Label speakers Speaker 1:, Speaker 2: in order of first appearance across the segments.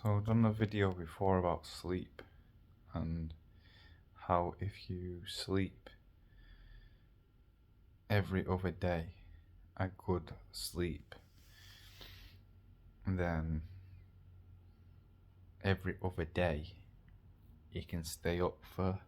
Speaker 1: So I've done a video before about sleep and how if you sleep every other day, a good sleep, then every other day you can stay up for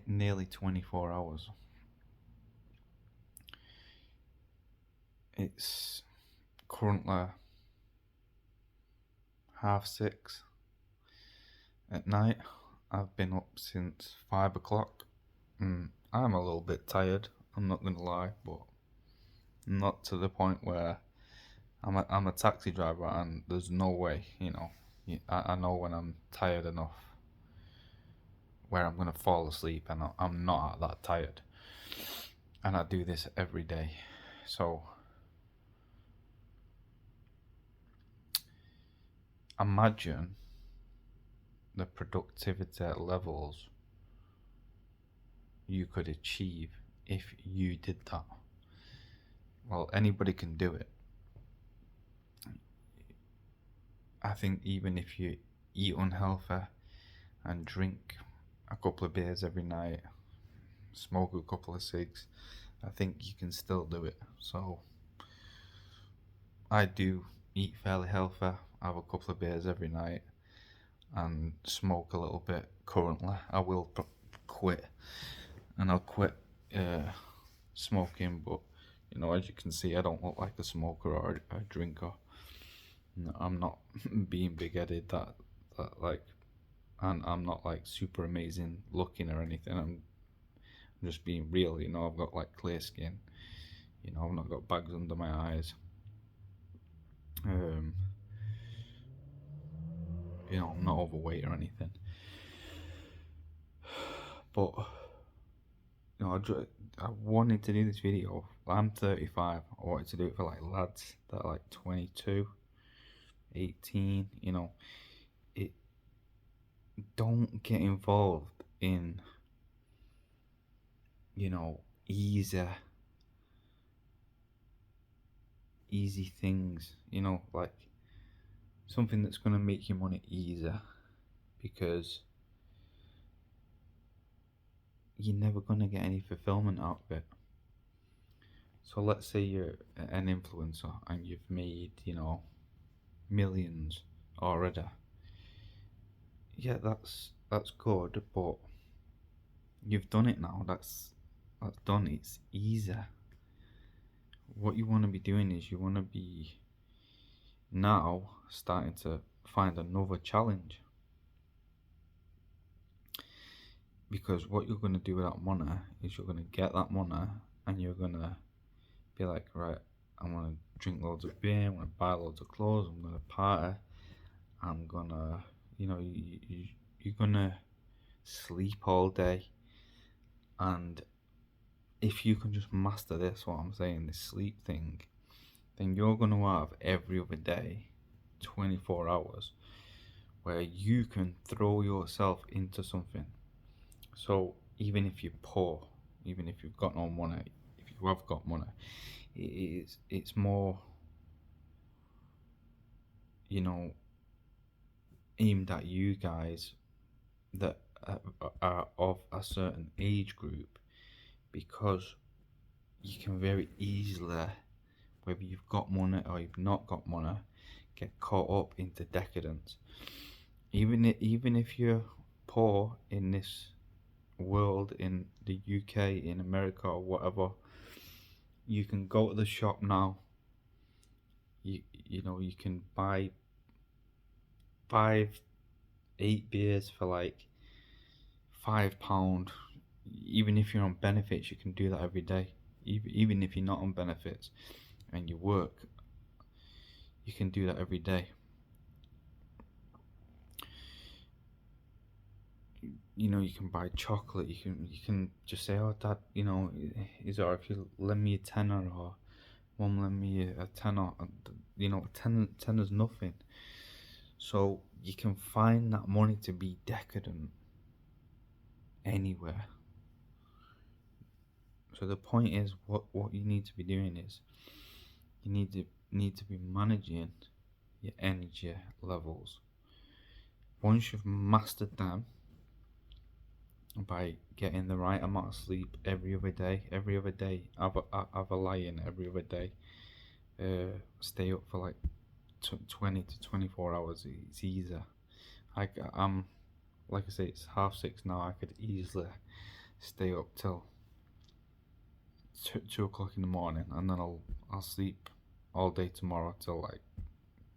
Speaker 1: nearly 24 hours. It's currently 6:30 at night. I've been up since 5 o'clock. I'm a little bit tired, I'm not gonna lie, but not to the point where I'm a taxi driver and there's no way, I know when I'm tired enough where I'm gonna fall asleep, and I'm not that tired. And I do this every day. So imagine the productivity levels you could achieve if you did that. Well, anybody can do it. I think even if you eat unhealthy and drink a couple of beers every night, smoke a couple of cigs, I think you can still do it. So I do eat fairly healthy, have a couple of beers every night, and smoke a little bit currently. I will quit, and I'll quit smoking, but as you can see, I don't look like a smoker or a drinker. I'm not being big-headed that like, and I'm not like super amazing looking or anything. I'm just being real. I've got like clear skin. I've not got bags under my eyes. I'm not overweight or anything. But I wanted to do this video. I'm 35. I wanted to do it for like lads that are like 22, 18. It don't get involved in easy things. Like something that's gonna make your money easier, because you're never gonna get any fulfillment out of it. So let's say you're an influencer and you've made, millions already. Yeah, that's good, but you've done it now. That's done. It's easier. What you want to be doing is you want to be now starting to find another challenge. Because what you're going to do with that money is you're going to get that money and you're going to be like, right, I'm going to drink loads of beer, I'm going to buy loads of clothes, I'm going to party, I'm going to, you're going to sleep all day. And if you can just master this, what I'm saying, this sleep thing, then you're going to have every other day 24 hours where you can throw yourself into something. So even if you're poor, even if you've got no money, if you have got money, it's more, aimed at you guys that are of a certain age group, because you can very easily, whether you've got money or you've not got money, get caught up into decadence. Even if you're poor in this world, in the UK, in America, or whatever, you can go to the shop now. You can buy 8 beers for like £5. Even if you're on benefits, you can do that every day. Even if you're not on benefits and you work, you can do that every day. You can buy chocolate. You can just say, "Oh, Dad, is it alright if you lend me a tenner?" Or, "Mum, lend me a tenner." Tenner's nothing. So you can find that money to be decadent anywhere. So the point is, what you need to be doing is, you need to be managing your energy levels. Once you've mastered them by getting the right amount of sleep every other day, have a lie-in every other day. Stay up for like 20 to 24 hours. It's easier. I'm like I say, it's 6:30 now. I could easily stay up till 2 o'clock in the morning, and then I'll sleep all day tomorrow till like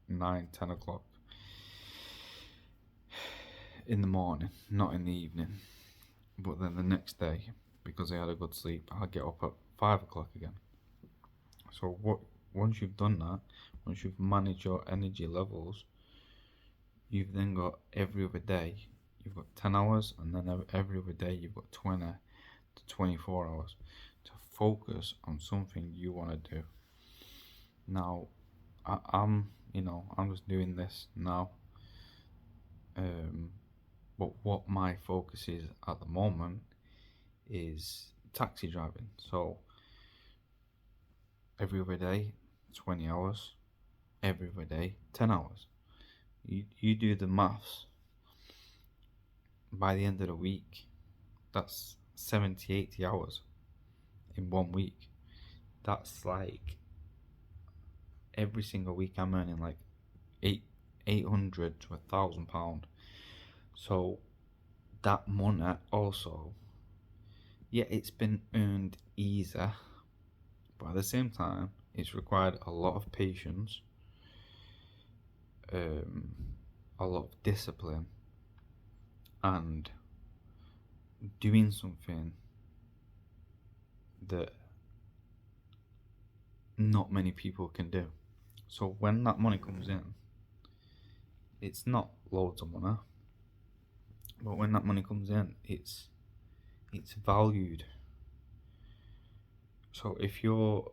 Speaker 1: 9, 10 o'clock in the morning, not in the evening. But then the next day, because I had a good sleep, I'll get up at 5 o'clock again. So once you've done that, once you've managed your energy levels, you've then got every other day, you've got 10 hours, and then every other day you've got 20 to 24 hours to focus on something you want to do. Now, I'm just doing this now. But what my focus is at the moment is taxi driving. So every other day, 20 hours. Every other day, 10 hours. You do the maths. By the end of the week, that's 70, 80 hours in 1 week. That's like every single week I'm earning like 800 to £1,000. So that money also, yeah, it's been earned easier, but at the same time, it's required a lot of patience, a lot of discipline, and doing something that not many people can do. So when that money comes in, it's not loads of money, but when that money comes in, it's valued. So if you're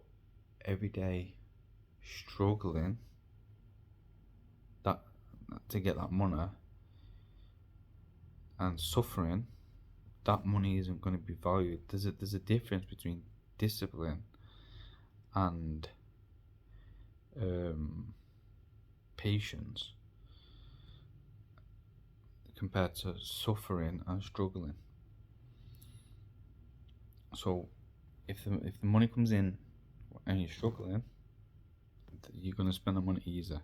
Speaker 1: every day struggling to get that money and suffering, that money isn't going to be valued. There's a difference between discipline and patience compared to suffering and struggling. So if the money comes in and you're struggling, you're going to spend the money easier.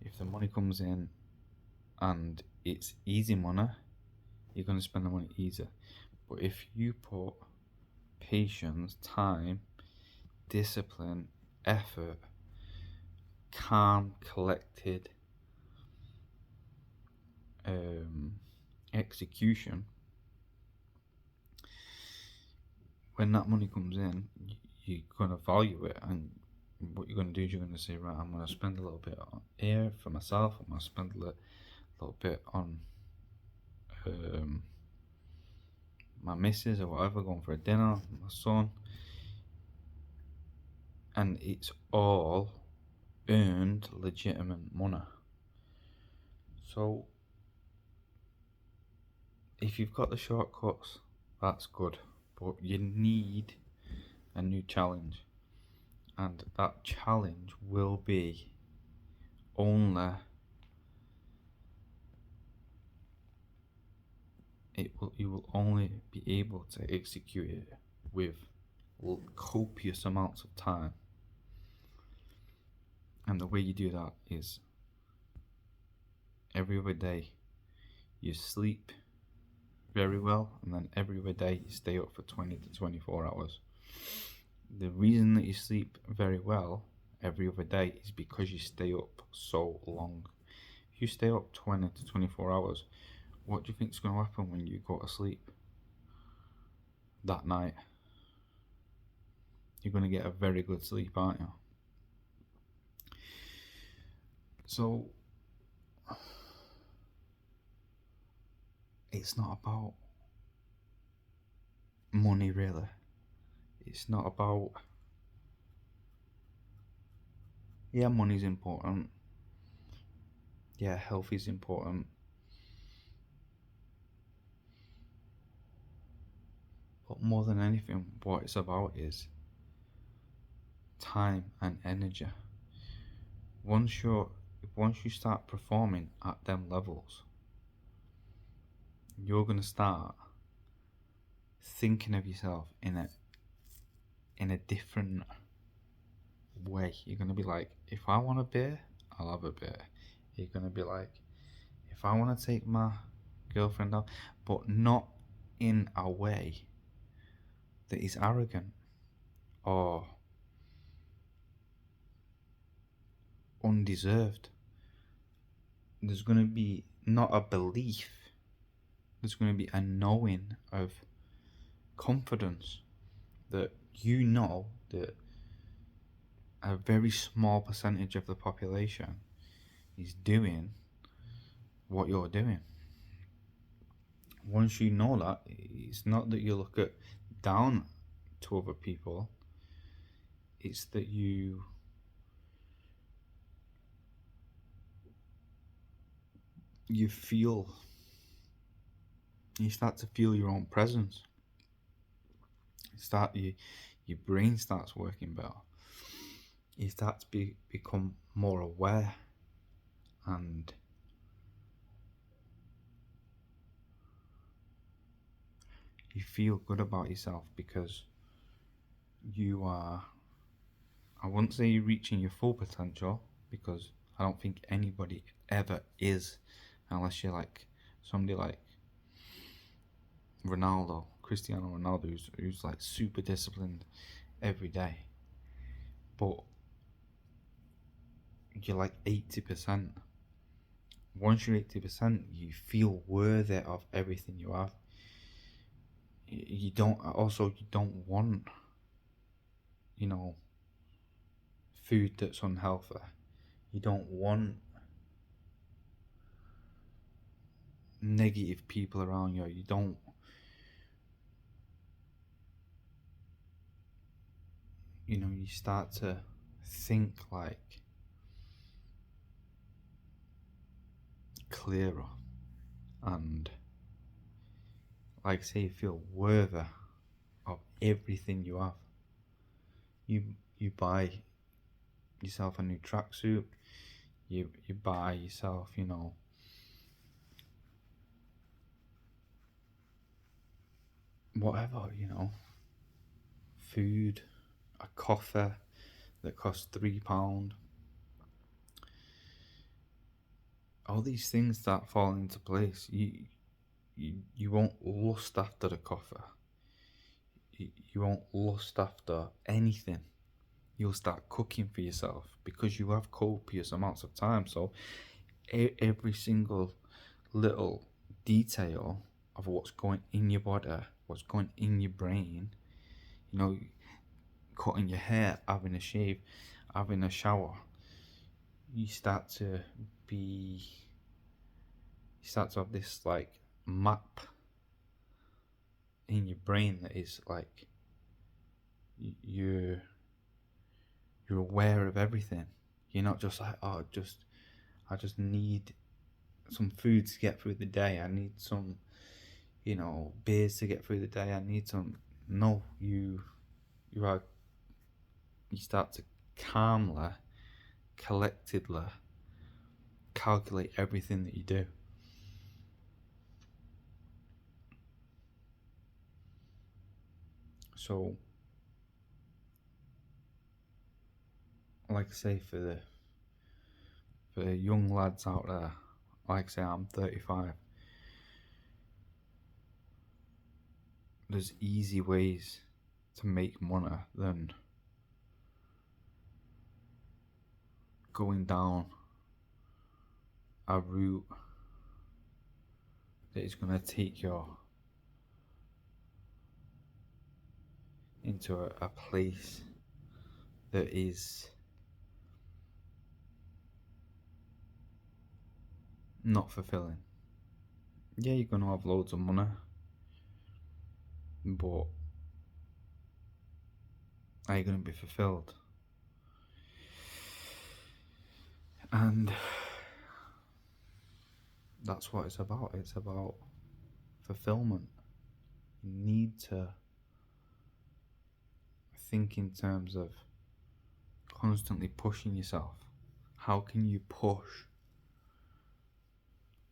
Speaker 1: If the money comes in and it's easy money, you're going to spend the money easier. But if you put patience, time, discipline, effort, calm, collected execution, when that money comes in, you're going to value it, and what you're going to do is you're going to say, right, I'm going to spend a little bit on here for myself, I'm going to spend a little bit on my missus or whatever, going for a dinner, my son, and it's all earned legitimate money. So if you've got the shortcuts, that's good, but you need a new challenge, and that challenge will be you will only be able to execute it with copious amounts of time. And the way you do that is every other day you sleep very well, and then every other day you stay up for 20 to 24 hours. The reason that you sleep very well every other day is because you stay up so long. If you stay up 20 to 24 hours, what do you think is going to happen when you go to sleep that night? You're going to get a very good sleep, aren't you? So it's not about money, really. It's not about, yeah, money's important, yeah, health is important, but more than anything, what it's about is time and energy. Once you're once you start performing at them levels, you're gonna start thinking of yourself in a different way. You're gonna be like, if I want a beer, I'll have a beer. You're gonna be like, if I want to take my girlfriend out, but not in a way that is arrogant or undeserved. There's gonna be not a belief, there's gonna be a knowing of confidence that you know that a very small percentage of the population is doing what you're doing. Once you know that, it's not that you look at down to other people, it's that you feel, you start to feel your own presence. Your brain starts working better. You start to become more aware, and you feel good about yourself because you are, I wouldn't say you're reaching your full potential, because I don't think anybody ever is, unless you're like somebody like Cristiano Ronaldo, who's like super disciplined every day. But you're like 80%. Once you're 80%, you feel worthy of everything you have. You don't want, food that's unhealthy. You don't want negative people around you. You don't, you start to think like clearer, and like say you feel worthy of everything you have. You buy yourself a new tracksuit, you buy yourself, whatever, food, a coffee that costs £3. All these things start falling into place. You won't lust after the coffee. You won't lust after anything. You'll start cooking for yourself because you have copious amounts of time. So every single little detail of what's going in your body, what's going in your brain, cutting your hair, having a shave, having a shower, you start to have this like map in your brain that is like you're aware of everything. You're not just like, I just need some food to get through the day. I need some, beers to get through the day. I need some. No, you start to calmly, collectedly calculate everything that you do. So, like I say, for the young lads out there, like I say, I'm 35. There's easy ways to make money than going down a route that is going to take you into a place that is not fulfilling. Yeah, you're going to have loads of money, but are you going to be fulfilled? And that's what it's about. It's about fulfillment. You need to think in terms of constantly pushing yourself, How can you push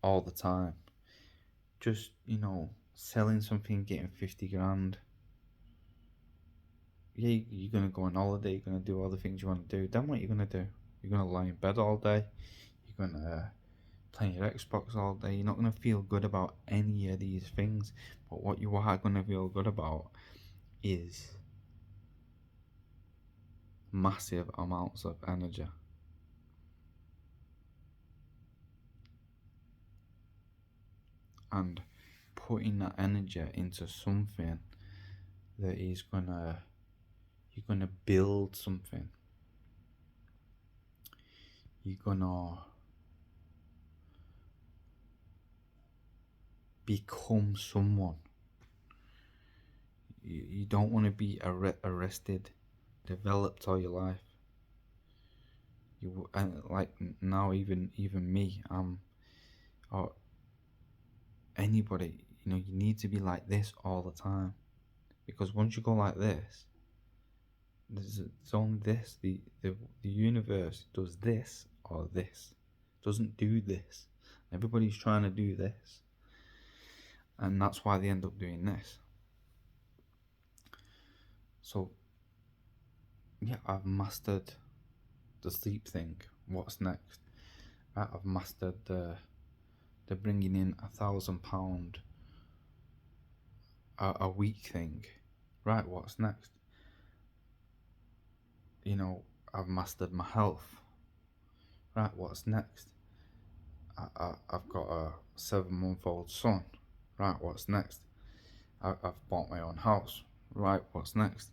Speaker 1: all the time? Just, selling something, getting 50 grand. Yeah, you're going to go on holiday, you're going to do all the things you want to do. Then what are you going to do? You're going to lie in bed all day. You're going to play your Xbox all day. You're not going to feel good about any of these things. But what you are going to feel good about is massive amounts of energy. And putting that energy into something that is you're gonna build something. You're gonna become someone. You don't want to be arrested, developed all your life. And like now, even me, or anybody, you need to be like this all the time, because once you go like this, it's only this. The universe does this or this. It doesn't do this. Everybody's trying to do this, and that's why they end up doing this. So yeah, I've mastered the sleep thing. What's next? I've mastered the bringing in £1,000 a week thing. Right, what's next? I've mastered my health. Right, what's next? I've got a 7-month-old son. Right, what's next? I've bought my own house. Right, what's next?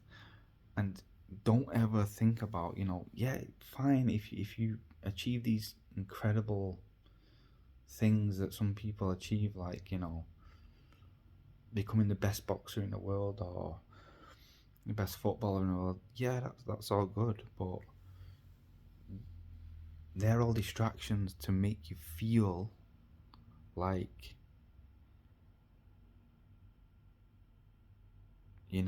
Speaker 1: And don't ever think about, yeah, fine, if you achieve these incredible things that some people achieve, like, becoming the best boxer in the world or the best footballer in the world, yeah, that's all good, but they're all distractions to make you feel like, you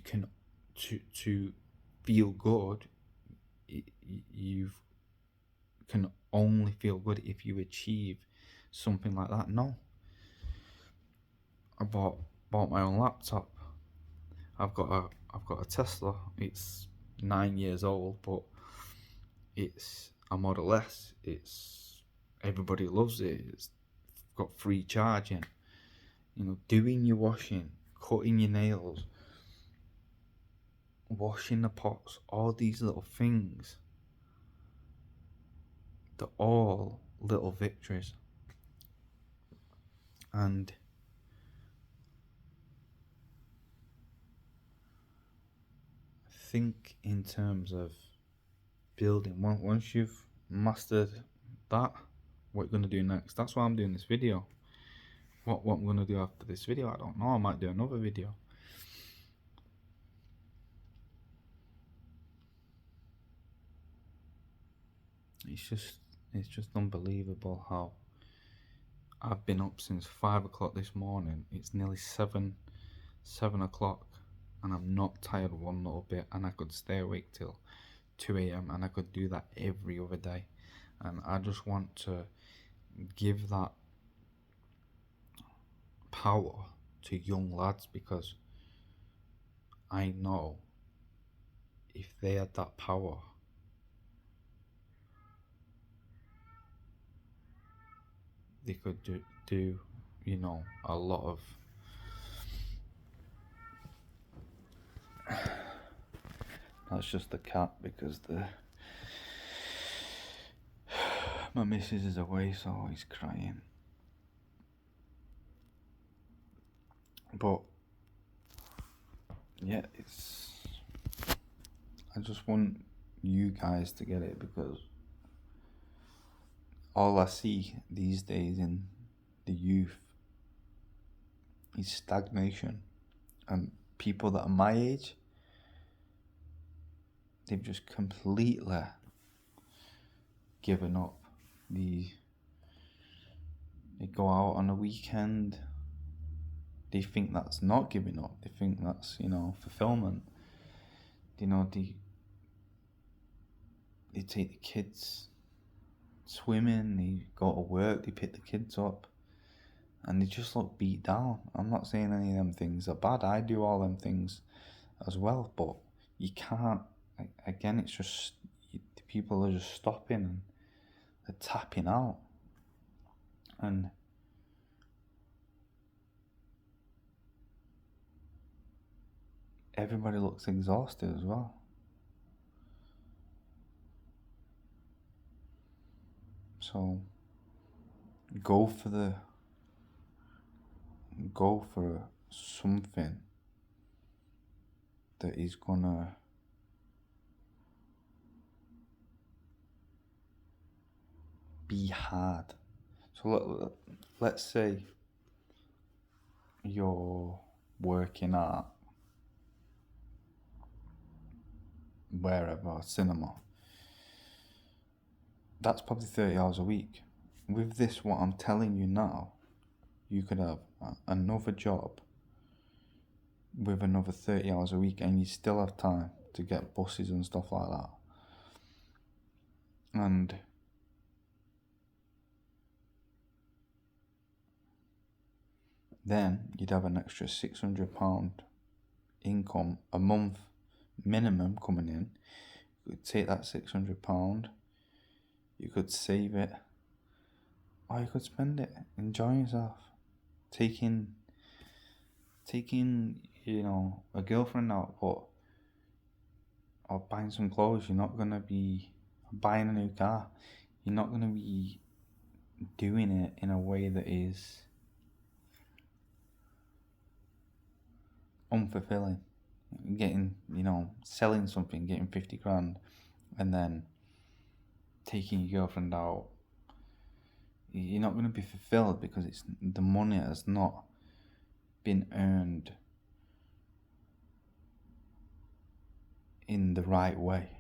Speaker 1: can, to feel good, you can only feel good if you achieve something like that. No, I bought my own laptop. I've got a Tesla. It's 9 years old, but it's a Model S. Everybody loves it. It's got free charging. Doing your washing, cutting your nails, washing the pots, all these little things. They're all little victories. And think in terms of building. Once you've mastered that, what you're going to do next. That's why I'm doing this video. What I'm going to do after this video, I don't know. I might do another video. It's just unbelievable how I've been up since 5 o'clock this morning. It's nearly 7 o'clock, and I'm not tired one little bit, and I could stay awake till 2 a.m. and I could do that every other day. And I just want to give that power to young lads, because I know if they had that power, they could do a lot of that's just the cat, because my missus is away, so he's crying. But yeah, I just want you guys to get it, because all I see these days in the youth is stagnation, and people that are my age, they've just completely given up. They go out on a weekend, they think that's not giving up, they think that's fulfillment. they take the kids swimming, they go to work, they pick the kids up, and they just look beat down. I'm not saying any of them things are bad. I do all them things as well, but you can't. Again, it's just the people are just stopping and they're tapping out, and everybody looks exhausted as well. So go for something that is gonna be hard. So let's say you're working at wherever, cinema. That's probably 30 hours a week. With this, what I'm telling you now, you could have another job with another 30 hours a week, and you still have time to get buses and stuff like that. And then you'd have an extra £600 income a month minimum coming in. You could take that £600, you could save it, or you could spend it enjoying yourself, taking a girlfriend out, or buying some clothes. You're not gonna be buying a new car. You're not gonna be doing it in a way that is unfulfilling. Selling something, getting 50 grand, and then taking your girlfriend out. You're not going to be fulfilled because the money has not been earned in the right way.